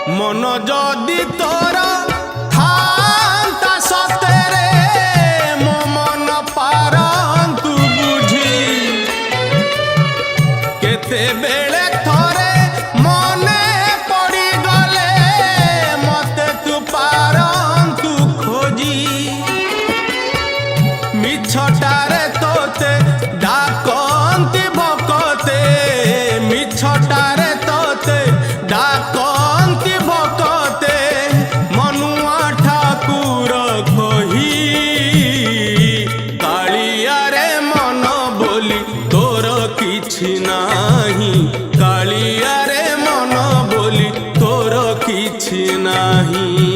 मन जदि तोर थांता सतेरे मो मन पारंतु बुझी केते बेले थोरे मने पड़ी गले मते तू पारंतु खोजी मिछटारे तोते डाकंती भकते मिछटारे तोते डाकंती भकते मनुआ ठाकुर कही कालिया रे मन बोली तोर किछि नाही कालिया रे मन बोली तोर किछि नाही।